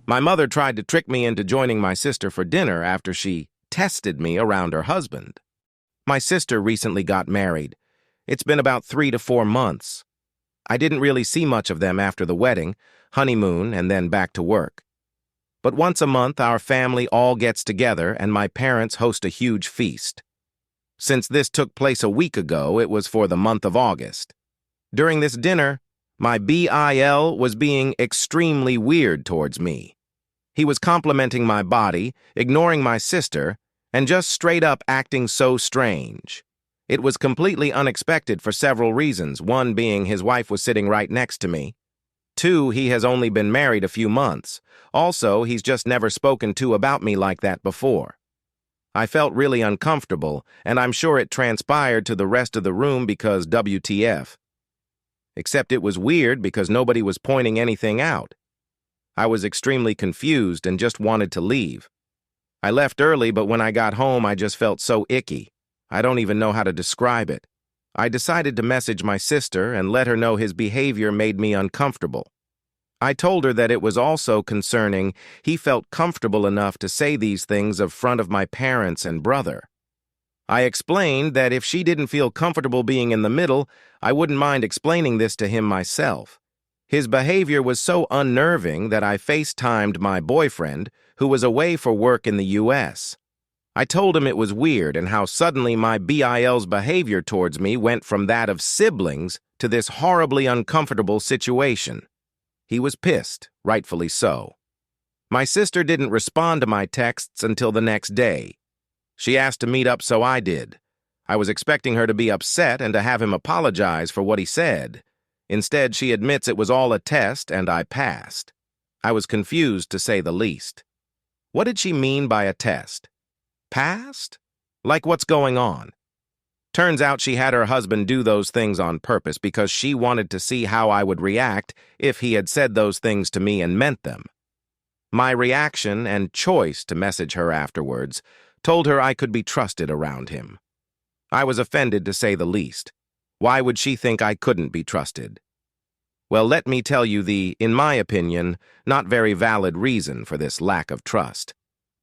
My mother tried to trick me into joining my sister for dinner after she tested me around her husband. My sister recently got married. It's been about 3 to 4 months. I didn't really see much of them after the wedding, honeymoon, and then back to work. But once a month, our family all gets together and my parents host a huge feast. Since this took place a week ago, it was for the month of August. During this dinner, my BIL was being extremely weird towards me. He was complimenting my body, ignoring my sister, and just straight up acting so strange. It was completely unexpected for several reasons, one being his wife was sitting right next to me. Two, he has only been married a few months. Also, he's just never spoken to about me like that before. I felt really uncomfortable, and I'm sure it transpired to the rest of the room because WTF. Except it was weird because nobody was pointing anything out. I was extremely confused and just wanted to leave. I left early, but when I got home, I just felt so icky. I don't even know how to describe it. I decided to message my sister and let her know his behavior made me uncomfortable. I told her that it was also concerning he felt comfortable enough to say these things in front of my parents and brother. I explained that if she didn't feel comfortable being in the middle, I wouldn't mind explaining this to him myself. His behavior was so unnerving that I FaceTimed my boyfriend, who was away for work in the U.S. I told him it was weird and how suddenly my BIL's behavior towards me went from that of siblings to this horribly uncomfortable situation. He was pissed, rightfully so. My sister didn't respond to my texts until the next day. She asked to meet up, so I did. I was expecting her to be upset and to have him apologize for what he said. Instead, she admits it was all a test and I passed. I was confused, to say the least. What did she mean by a test? Passed? Like what's going on? Turns out she had her husband do those things on purpose because she wanted to see how I would react if he had said those things to me and meant them. My reaction and choice to message her afterwards told her I could be trusted around him. I was offended, to say the least. Why would she think I couldn't be trusted? Well, let me tell you the, in my opinion, not very valid reason for this lack of trust.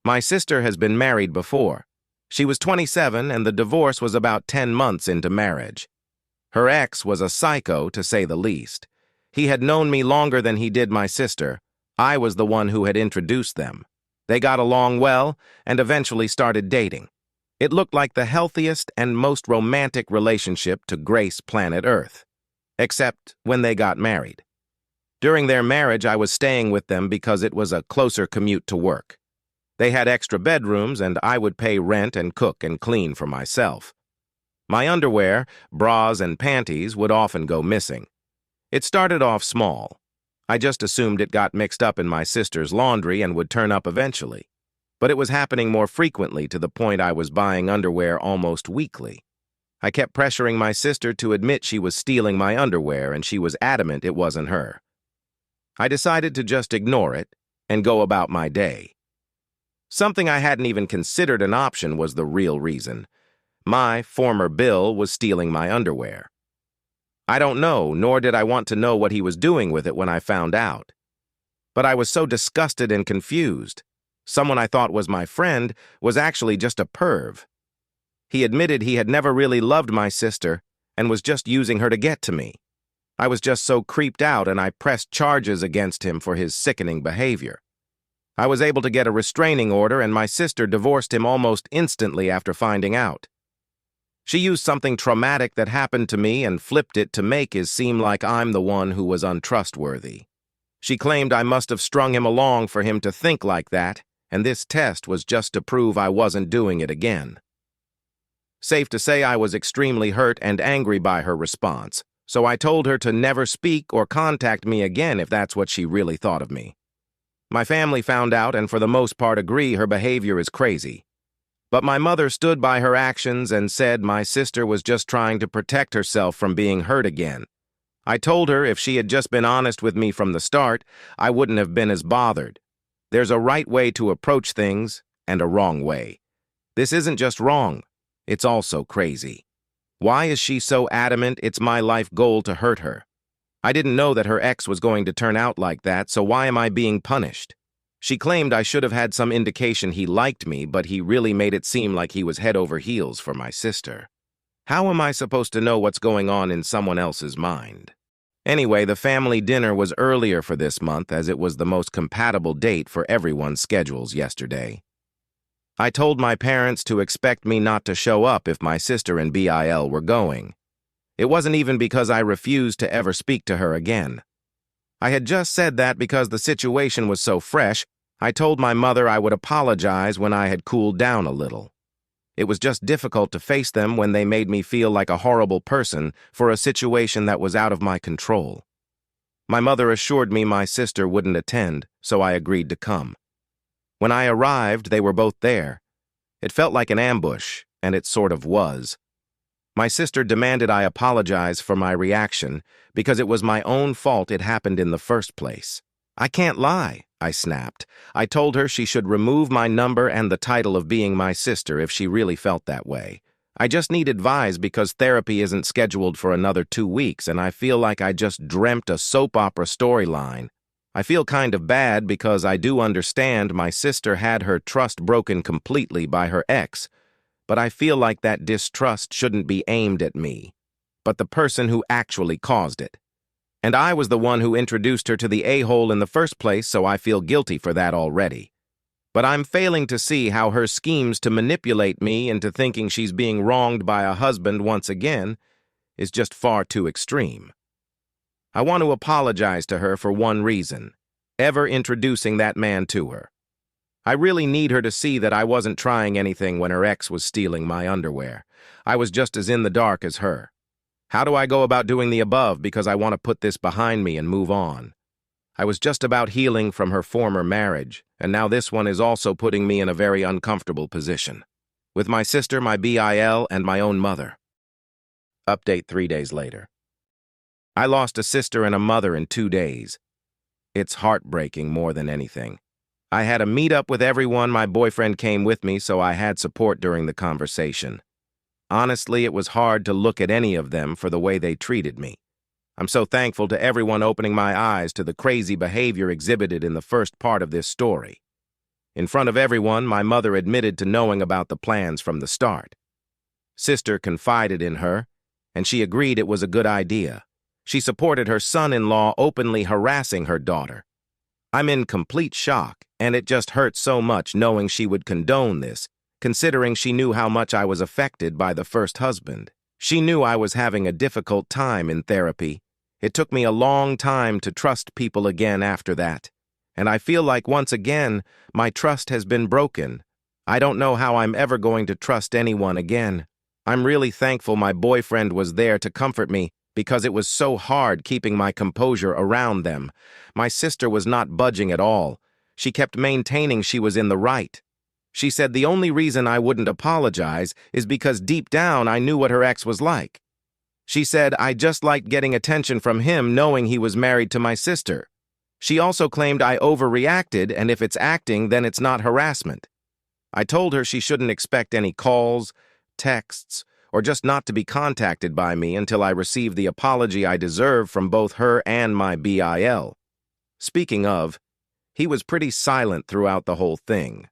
My sister has been married before. She was 27 and the divorce was about 10 months into marriage. Her ex was a psycho, to say the least. He had known me longer than he did my sister. I was the one who had introduced them. They got along well and eventually started dating. It looked like the healthiest and most romantic relationship to grace planet Earth. Except when they got married. During their marriage, I was staying with them because it was a closer commute to work. They had extra bedrooms, and I would pay rent and cook and clean for myself. My underwear, bras, and panties would often go missing. It started off small. I just assumed it got mixed up in my sister's laundry and would turn up eventually. But it was happening more frequently, to the point I was buying underwear almost weekly. I kept pressuring my sister to admit she was stealing my underwear, and she was adamant it wasn't her. I decided to just ignore it and go about my day. Something I hadn't even considered an option was the real reason. My former Bill was stealing my underwear. I don't know, nor did I want to know what he was doing with it when I found out. But I was so disgusted and confused. Someone I thought was my friend was actually just a perv. He admitted he had never really loved my sister and was just using her to get to me. I was just so creeped out, and I pressed charges against him for his sickening behavior. I was able to get a restraining order, and my sister divorced him almost instantly after finding out. She used something traumatic that happened to me and flipped it to make it seem like I'm the one who was untrustworthy. She claimed I must have strung him along for him to think like that, and this test was just to prove I wasn't doing it again. Safe to say I was extremely hurt and angry by her response, so I told her to never speak or contact me again if that's what she really thought of me. My family found out and for the most part agree her behavior is crazy. But my mother stood by her actions and said my sister was just trying to protect herself from being hurt again. I told her if she had just been honest with me from the start, I wouldn't have been as bothered. There's a right way to approach things and a wrong way. This isn't just wrong, it's also crazy. Why is she so adamant it's my life goal to hurt her? I didn't know that her ex was going to turn out like that, so why am I being punished? She claimed I should have had some indication he liked me, but he really made it seem like he was head over heels for my sister. How am I supposed to know what's going on in someone else's mind? Anyway, the family dinner was earlier for this month as it was the most compatible date for everyone's schedules yesterday. I told my parents to expect me not to show up if my sister and BIL were going. It wasn't even because I refused to ever speak to her again. I had just said that because the situation was so fresh. I told my mother I would apologize when I had cooled down a little. It was just difficult to face them when they made me feel like a horrible person for a situation that was out of my control. My mother assured me my sister wouldn't attend, so I agreed to come. When I arrived, they were both there. It felt like an ambush, and it sort of was. My sister demanded I apologize for my reaction because it was my own fault it happened in the first place. I can't lie, I snapped. I told her she should remove my number and the title of being my sister if she really felt that way. I just need advice because therapy isn't scheduled for another 2 weeks and I feel like I just dreamt a soap opera storyline. I feel kind of bad because I do understand my sister had her trust broken completely by her ex, but I feel like that distrust shouldn't be aimed at me, but the person who actually caused it. And I was the one who introduced her to the a-hole in the first place, so I feel guilty for that already. But I'm failing to see how her schemes to manipulate me into thinking she's being wronged by a husband once again is just far too extreme. I want to apologize to her for one reason: ever introducing that man to her. I really need her to see that I wasn't trying anything when her ex was stealing my underwear. I was just as in the dark as her. How do I go about doing the above because I want to put this behind me and move on? I was just about healing from her former marriage, and now this one is also putting me in a very uncomfortable position. With my sister, my BIL, and my own mother. Update 3 days later. I lost a sister and a mother in 2 days. It's heartbreaking more than anything. I had a meet-up with everyone. My boyfriend came with me, so I had support during the conversation. Honestly, it was hard to look at any of them for the way they treated me. I'm so thankful to everyone opening my eyes to the crazy behavior exhibited in the first part of this story. In front of everyone, my mother admitted to knowing about the plans from the start. Sister confided in her, and she agreed it was a good idea. She supported her son-in-law openly harassing her daughter. I'm in complete shock, and it just hurts so much knowing she would condone this, considering she knew how much I was affected by the first husband. She knew I was having a difficult time in therapy. It took me a long time to trust people again after that, and I feel like once again, my trust has been broken. I don't know how I'm ever going to trust anyone again. I'm really thankful my boyfriend was there to comfort me because it was so hard keeping my composure around them. My sister was not budging at all. She kept maintaining she was in the right. She said the only reason I wouldn't apologize is because deep down I knew what her ex was like. She said I just liked getting attention from him knowing he was married to my sister. She also claimed I overreacted, and if it's acting, then it's not harassment. I told her she shouldn't expect any calls, texts, or just not to be contacted by me until I received the apology I deserve from both her and my BIL. Speaking of, he was pretty silent throughout the whole thing.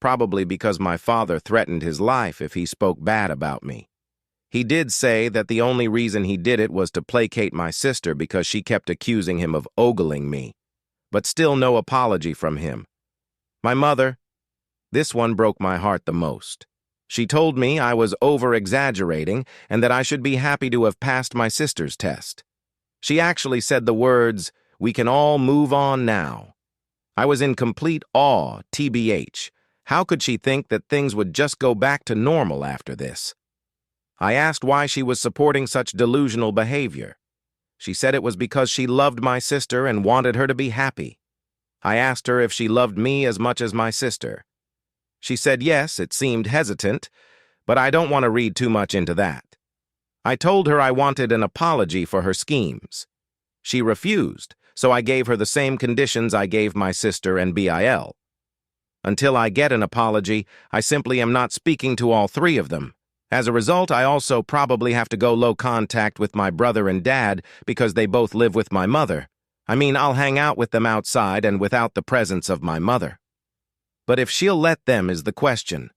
Probably because my father threatened his life if he spoke bad about me. He did say that the only reason he did it was to placate my sister because she kept accusing him of ogling me. But still no apology from him. My mother, this one broke my heart the most. She told me I was over-exaggerating and that I should be happy to have passed my sister's test. She actually said the words, "We can all move on now." I was in complete awe, TBH. How could she think that things would just go back to normal after this? I asked why she was supporting such delusional behavior. She said it was because she loved my sister and wanted her to be happy. I asked her if she loved me as much as my sister. She said yes, it seemed hesitant, but I don't want to read too much into that. I told her I wanted an apology for her schemes. She refused, so I gave her the same conditions I gave my sister and BIL. Until I get an apology, I simply am not speaking to all three of them. As a result, I also probably have to go low contact with my brother and dad because they both live with my mother. I mean, I'll hang out with them outside and without the presence of my mother. But if she'll let them is the question.